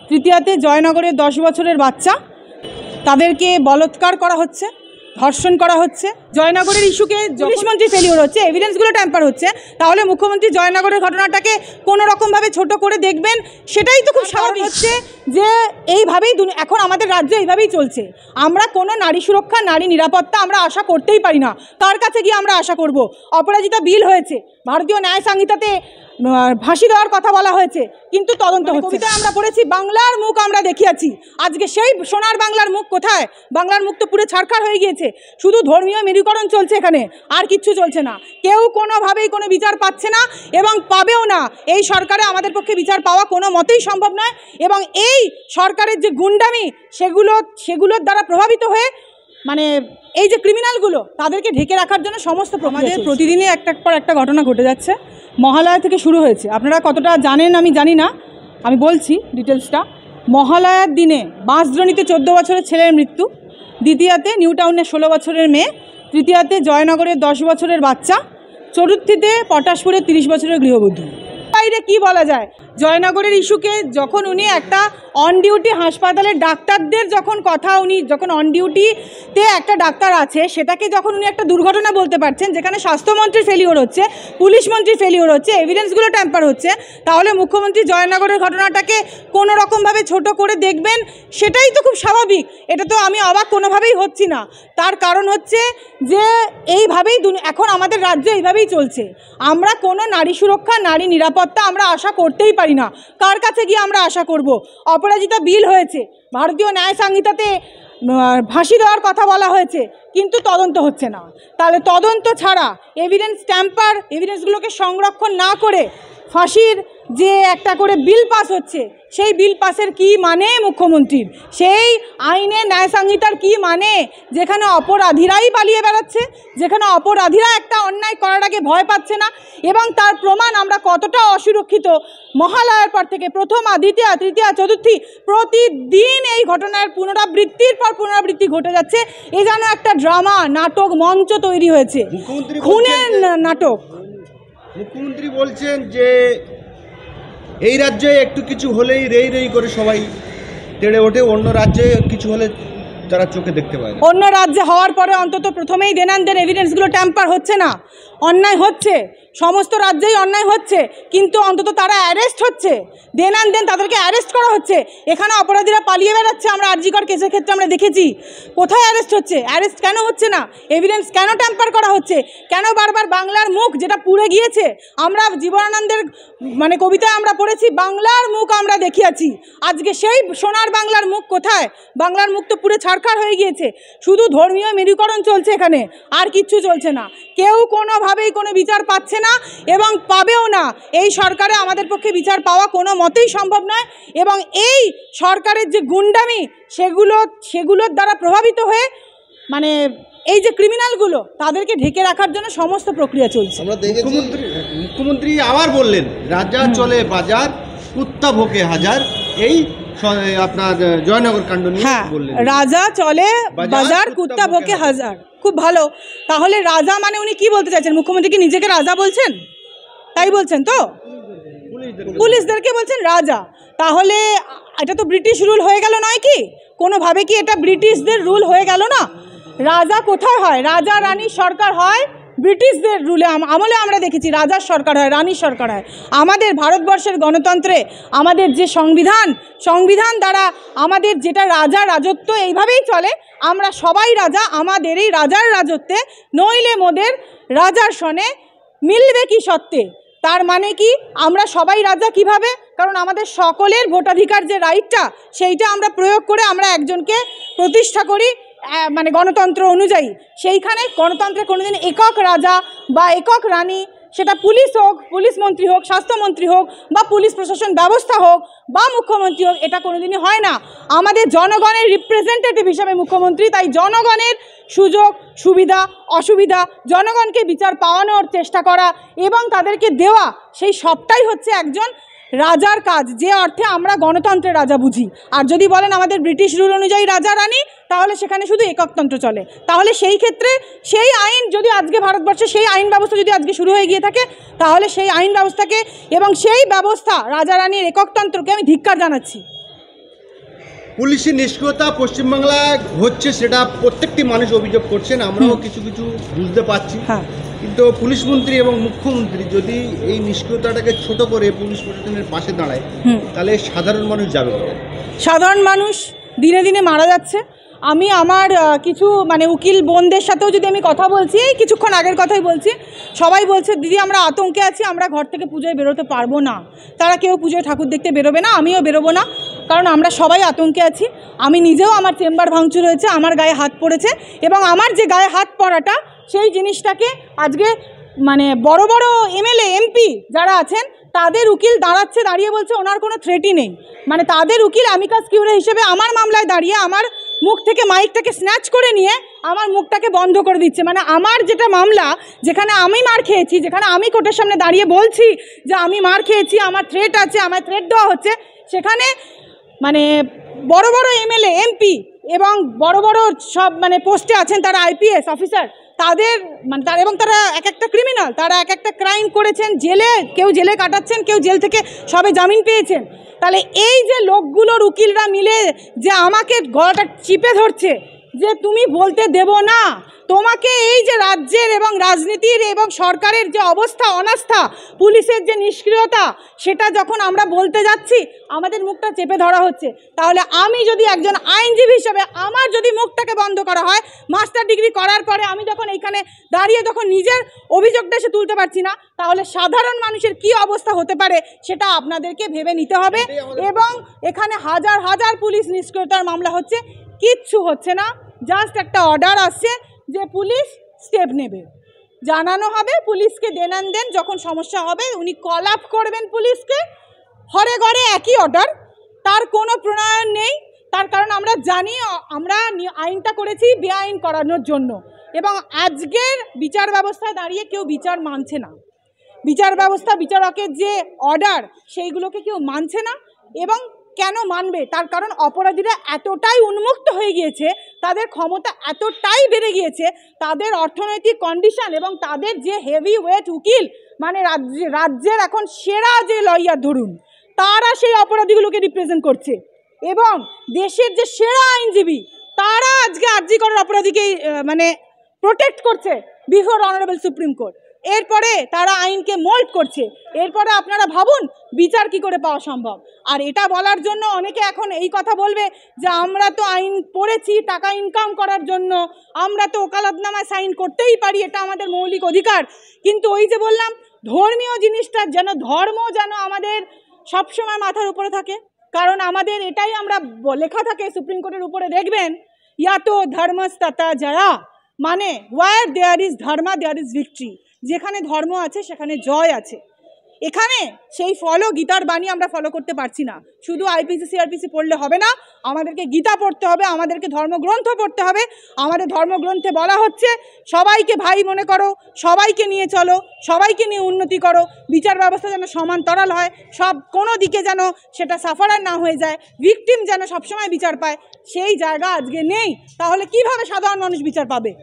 তৃতীয়াতে জয়নগরের 10 বছরের বাচ্চা, তাদেরকে বলৎকার করা হচ্ছে, ধর্ষণ করা হচ্ছে। জয়নগরের ইস্যুকে পুলিশমন্ত্রী ফেলিওর হচ্ছে, এভিডেন্সগুলো ট্যাম্পার হচ্ছে, তাহলে মুখ্যমন্ত্রী জয়নগরের ঘটনাটাকে কোনো রকমভাবে ছোট করে দেখবেন, সেটাই তো খুব স্বাভাবিক। হচ্ছে যে এইভাবেই এখন আমাদের রাজ্য এইভাবেই চলছে। আমরা কোনো নারী সুরক্ষা, নারী নিরাপত্তা আমরা আশা করতেই পারি না। কার কাছে গিয়ে আমরা আশা করব? অপরাজিতা বিল হয়েছে, ভারতীয় ন্যায় সংহিতাতে ফাঁসি দেওয়ার কথা বলা হয়েছে, কিন্তু তদন্ত হচ্ছে। কবিতায় আমরা পড়েছি বাংলার মুখ আমরা দেখিয়াছি, আজকে সেই সোনার বাংলার মুখ কোথায়? বাংলার মুখ তো পুরো ছারখার হয়ে গিয়েছে। শুধু ধর্মীয় মেরুকরণ চলছে এখানে, আর কিচ্ছু চলছে না। কেউ কোনোভাবেই কোনো বিচার পাচ্ছে না এবং পাবেও না। এই সরকারে আমাদের পক্ষে বিচার পাওয়া কোনো মতেই সম্ভব নয়, এবং এই সরকারের যে গুন্ডামি সেগুলোর দ্বারা প্রভাবিত হয়ে এই যে ক্রিমিনালগুলো, তাদেরকে ঢেকে রাখার জন্য সমস্ত আমাদের প্রতিদিনই একটার পর একটা ঘটনা ঘটে যাচ্ছে। মহালয়া থেকে শুরু হয়েছে, আপনারা কতটা জানেন আমি জানি না, আমি বলছি ডিটেলসটা। মহালয়ার দিনে বাঁশদ্রোণীতে 14 বছরের ছেলের মৃত্যু, দ্বিতীয়াতে নিউ টাউনে 16 বছরের মেয়ে, তৃতীয়াতে জয়নগরের 10 বছরের বাচ্চা, চতুর্থীতে পটাশপুরের 30 বছরের গৃহবধূ। বাইরে কি বলা যায়? জয়নগরের ইস্যুকে যখন উনি একটা অন ডিউটি হাসপাতালের ডাক্তারদের যখন অন ডিউটিতে একটা ডাক্তার আছে, সেটাকে যখন উনি একটা দুর্ঘটনা বলতে পারছেন, যেখানে স্বাস্থ্যমন্ত্রীর ফেলিওর হচ্ছে, পুলিশ মন্ত্রীর ফেলিওর হচ্ছে, এভিডেন্সগুলো ট্যাম্পার হচ্ছে, তাহলে মুখ্যমন্ত্রী জয়নগরের ঘটনাটাকে কোনো রকমভাবে ছোট করে দেখবেন, সেটাই তো খুব স্বাভাবিক। এটা তো আমি অবাক কোনোভাবেই হচ্ছি না। তার কারণ হচ্ছে যে এইভাবেই এখন আমাদের রাজ্য এইভাবেই চলছে। আমরা কোনো নারী সুরক্ষা, নারী নিরাপত্তা আমরা আশা করতেই পারি না। কার কাছে গিয়ে আমরা আশা করব? অপরাজিতা বিল হয়েছে, ভারতীয় ন্যায় সংহিতাতে ফাঁসি দেওয়ার কথা বলা হয়েছে, কিন্তু তদন্ত হচ্ছে না। তাহলে তদন্ত ছাড়া এভিডেন্সগুলোকে সংরক্ষণ না করে ফাঁসির যে একটা করে বিল পাস হচ্ছে, সেই বিল পাসের কি মানে মুখ্যমন্ত্রীর? সেই আইনে ন্যায় সংহিতার কি মানে, যেখানে অপরাধীরাই পালিয়ে বেড়াচ্ছে, যেখানে অপরাধীরা একটা অন্যায় করার আগে ভয় পাচ্ছে না, এবং তার প্রমাণ আমরা কতটা অসুরক্ষিত। মহালয়ার পর থেকে প্রথমা, দ্বিতীয়া, তৃতীয়া, চতুর্থী প্রতিদিন এই ঘটনার পুনরাবৃত্তির পর পুনরাবৃত্তি ঘটে যাচ্ছে। এ যেন একটা ড্রামা, নাটক মঞ্চ তৈরি হয়েছে, খুনের নাটক। মুখ্যমন্ত্রী বলছেন যে এই রাজ্যে একটু কিছু হলেই রেই রেই করে সবাই তেড়ে ওঠে, অন্য রাজ্যে কিছু হলে তারা চোখে দেখতে পায়। অন্য রাজ্যে হওয়ার পরে অন্তত প্রথমেই দেন এভিডেন্সগুলো ট্যাম্পার হচ্ছে না। অন্যায় হচ্ছে, সমস্ত রাজ্যেই অন্যায় হচ্ছে, কিন্তু অন্তত তারা অ্যারেস্ট হচ্ছে, দেন তাদেরকে অ্যারেস্ট করা হচ্ছে। এখানে অপরাধীরা পালিয়ে বেড়াচ্ছে, আমরা আরজিকর কেসের ক্ষেত্রে আমরা দেখেছি। কোথায় অ্যারেস্ট হচ্ছে? অ্যারেস্ট কেন হচ্ছে না? এভিডেন্স কেন ট্যাম্পার করা হচ্ছে? কেন বারবার বাংলার মুখ যেটা পুড়ে গিয়েছে? আমরা জীবনানন্দের কবিতায় আমরা পড়েছি বাংলার মুখ আমরা দেখিয়াছি, আজকে সেই সোনার বাংলার মুখ কোথায়? বাংলার মুখ তো পুরো ছারখার হয়ে গিয়েছে। শুধু ধর্মীয় মেরুকরণ চলছে এখানে, আর কিচ্ছু চলছে না। কেউ কোনোভাবেই কোনো বিচার পাচ্ছে না এবং পাবেও না। এই সরকারে আমাদের পক্ষে বিচার পাওয়া কোনো মতেই সম্ভব নয়, এবং এই সরকারের যে গুন্ডামি সেগুলোর দ্বারা প্রভাবিত হয়ে এই যে ক্রিমিনালগুলো, তাদেরকে ঢেকে রাখার জন্য সমস্ত প্রক্রিয়া চলছে। মুখ্যমন্ত্রী আবার বললেন রাজা চলে বাজার, কুত্তা ভোকে হাজার, এই আপনার জয়নগর কাণ্ড নিয়ে বললেন। রাজা চলে বাজার, কুত্তা ভোকে হাজার, খুব ভালো। তাহলে রাজা উনি কি বলতে চাইছেন? মুখ্যমন্ত্রী কি নিজেকে রাজা বলছেন? তাই বলছেন তো? পুলিশদেরকে বলছেন রাজা। তাহলে এটা তো ব্রিটিশ রুল হয়ে গেল নয় কি? কোনোভাবে কি এটা ব্রিটিশদের রুল হয়ে গেল না? রাজা কোথায় হয়? রাজা রানীর সরকার হয় ব্রিটিশদের রুলে, আমলে আমরা দেখেছি রাজার সরকার হয়, রানীর সরকার হয়। আমাদের ভারতবর্ষের গণতন্ত্রে আমাদের যে সংবিধান দ্বারা আমাদের যেটা রাজার রাজত্ব এইভাবেই চলে। আমরা সবাই রাজা, আমাদের এই রাজার রাজত্বে নইলে মোদের রাজার সনে মিলবে কি সত্ত্বে। তার মানে কি আমরা সবাই রাজা কিভাবে? কারণ আমাদের সকলের ভোটাধিকার যে রাইটটা, সেইটা আমরা প্রয়োগ করে আমরা একজনকে প্রতিষ্ঠা করি গণতন্ত্র অনুযায়ী। সেইখানে গণতন্ত্রে কোনোদিন একক রাজা বা একক রানী, সেটা পুলিশ হোক, পুলিশ মন্ত্রী হোক, স্বাস্থ্যমন্ত্রী হোক, বা পুলিশ প্রশাসন ব্যবস্থা হোক, বা মুখ্যমন্ত্রী হোক, এটা কোনোদিনই হয় না। আমাদের জনগণের রিপ্রেজেন্টেটিভ হিসাবে মুখ্যমন্ত্রী, তাই জনগণের সুযোগ সুবিধা অসুবিধা, জনগণকে বিচার পাওয়ানোর চেষ্টা করা এবং তাদেরকে দেওয়া, সেই সবটাই হচ্ছে একজন রাজার কাজ, যে অর্থে আমরা গণতন্ত্রের রাজা বুঝি। আর যদি বলেন আমাদের ব্রিটিশ রুল অনুযায়ী রাজা রানী, তাহলে সেখানে শুধু এককতন্ত্র চলে। তাহলে সেই ক্ষেত্রে সেই আইন যদি আজকে ভারতবর্ষে সেই আইন ব্যবস্থা যদি আজকে শুরু হয়ে গিয়ে থাকে, তাহলে সেই আইন ব্যবস্থাকে এবং সেই ব্যবস্থা রাজা রানীর এককতন্ত্রকে আমি ধিক্কার জানাচ্ছি। পুলিশি নিষ্ক্রিয়তা পশ্চিমবাংলায় হচ্ছে, সেটা প্রত্যেকটি মানুষ অভিযোগ করছেন, আমরাও কিছু কিছু বুঝতে পারছি। হ্যাঁ, কিন্তু পুলিশ মন্ত্রী এবং মুখ্যমন্ত্রী যদি এই নিষ্ক্রিয়তাটাকে ছোট করে পুলিশ প্রশাসনের পাশে দাঁড়ায়, তাহলে সাধারণ মানুষ যাবে কোথায়? সাধারণ মানুষ দিনে দিনে মারা যাচ্ছে। আমি আমার কিছু উকিল বোনদের সাথেও যদি আমি কথা বলছি, এই কিছুক্ষণ আগের কথাই বলছি, সবাই বলছে দিদি আমরা আতঙ্কে আছি, আমরা ঘর থেকে পুজোয় বেরোতে পারবো না। তারা কেউ পুজোয় ঠাকুর দেখতে বেরোবে না, আমিও বেরোবো না, কারণ আমরা সবাই আতঙ্কে আছি। আমি নিজেও, আমার চেম্বার ভাঙচুর হয়েছে, আমার গায়ে হাত পড়েছে, এবং আমার যে গায়ে হাত পড়াটা, সেই জিনিসটাকে আজকে বড় বড় এমএলএ এমপি যারা আছেন তাদের উকিল দাঁড়িয়ে বলছে ওনার কোনো থ্রেটই নেই। তাদের উকিল অ্যামিকাস কিউরে হিসেবে আমার মামলায় দাঁড়িয়ে আমার মুখ থেকে মাইকটাকে স্ন্যাচ করে নিয়ে আমার মুখটাকে বন্ধ করে দিচ্ছে। আমার যেটা মামলা, যেখানে আমি মার খেয়েছি, যেখানে আমি কোর্টের সামনে দাঁড়িয়ে বলছি যে আমি মার খেয়েছি, আমার থ্রেট আছে, আমার থ্রেট দেওয়া হচ্ছে, সেখানে বড় বড় এমএলএ এমপি এবং বড় বড় সব পোস্টে আছেন তারা আইপিএস অফিসার, তাদের এবং তারা এক একটা ক্রিমিনাল, তারা এক একটা ক্রাইম করেছেন, কেউ জেলে কাটাচ্ছেন, কেউ জেল থেকে সবে জামিন পেয়েছেন। তাহলে এই যে লোকগুলোর উকিলরা মিলে যে আমাকে গলাটা চিপে ধরছে যে তুমি বলতে দেব না, তোমাকে এই যে রাজ্যের এবং রাজনীতির এবং সরকারের যে অবস্থা, অনাস্থা, পুলিশের যে নিষ্ক্রিয়তা, সেটা যখন আমরা বলতে যাচ্ছি আমাদের মুখটা চেপে ধরা হচ্ছে। তাহলে আমি যদি একজন আইনজীবী হিসেবে আমার যদি মুখটাকে বন্ধ করা হয়, মাস্টার ডিগ্রি করার পরে আমি যখন এইখানে দাঁড়িয়ে যখন নিজের অভিযোগটা এসে তুলতে পারছি না, তাহলে সাধারণ মানুষের কি অবস্থা হতে পারে সেটা আপনাদেরকে ভেবে নিতে হবে। এবং এখানে হাজার হাজার পুলিশ নিষ্ক্রিয়তার মামলা হচ্ছে, কিচ্ছু হচ্ছে না, জাস্ট একটা অর্ডার আসছে যে পুলিশ স্টেপ নেবে, জানানো হবে পুলিশকে, দেন যখন সমস্যা হবে উনি কল আপ করবেন পুলিশকে। হরে ঘরে একই অর্ডার, তার কোনো প্রণয়ন নেই। তার কারণ আমরা জানি আমরা আইনটা করেছি বেআইন করানোর জন্য, এবং আজকের বিচার ব্যবস্থায় দাঁড়িয়ে কেউ বিচার মানছে না। বিচার ব্যবস্থা, বিচারকের যে অর্ডার সেইগুলোকে কেউ মানছে না। এবং কেন মানবে? তার কারণ অপরাধীরা এতটাই উন্মুক্ত হয়ে গিয়েছে, তাদের ক্ষমতা এতটাই বেড়ে গিয়েছে, তাদের অর্থনৈতিক কন্ডিশন এবং তাদের যে হেভি ওয়েট উকিল, রাজ্যের এখন সেরা যে লয়ার ধরুন, তারা সেই অপরাধীগুলোকে রিপ্রেজেন্ট করছে, এবং দেশের যে সেরা আইনজীবী তারা আজকে আরজি করার অপরাধীকে প্রোটেক্ট করছে বিফোর অনারেবল সুপ্রিম কোর্ট। এরপরে তারা আইনকে মোল্ড করছে। এরপরে আপনারা ভাবুন বিচার কি করে পাওয়া সম্ভব। আর এটা বলার জন্য অনেকে এখন এই কথা বলবে যে আমরা তো আইন পড়েছি টাকা ইনকাম করার জন্য, আমরা তো ওকালতনামায় সাইন করতেই পারি, এটা আমাদের মৌলিক অধিকার। কিন্তু ওই যে বললাম, ধর্মীয় জিনিসটা ধর্ম যেন আমাদের সবসময় মাথার উপরে থাকে। কারণ আমাদের এটাই আমরা লেখা থাকে সুপ্রিম কোর্টের উপরে, দেখবেন ইয়া তো ধর্মস্ততা জয়া, where there is dharma there is victory. যেখানে ধর্ম আছে সেখানে জয় আছে। এখানে সেই গীতার বাণী আমরা ফলো করতে পারছি না। শুধু আইপিসি সিআরপিসি পড়লে হবে না, আমাদেরকে গীতা পড়তে হবে, আমাদেরকে ধর্মগ্রন্থ পড়তে হবে। আমাদের ধর্মগ্রন্থে বলা হচ্ছে সবাইকে ভাই মনে করো, সবাইকে নিয়ে চলো, সবাইকে নিয়ে উন্নতি করো, বিচার ব্যবস্থা যেন সমান্তরাল হয়, কোনো দিকে যেন সেটা সাফারার না হয়ে যায়, ভিকটিম যেন সবসময় বিচার পায়, সেই জায়গা আজকে নেই। তাহলে কিভাবে সাধারণ মানুষ বিচার পাবে?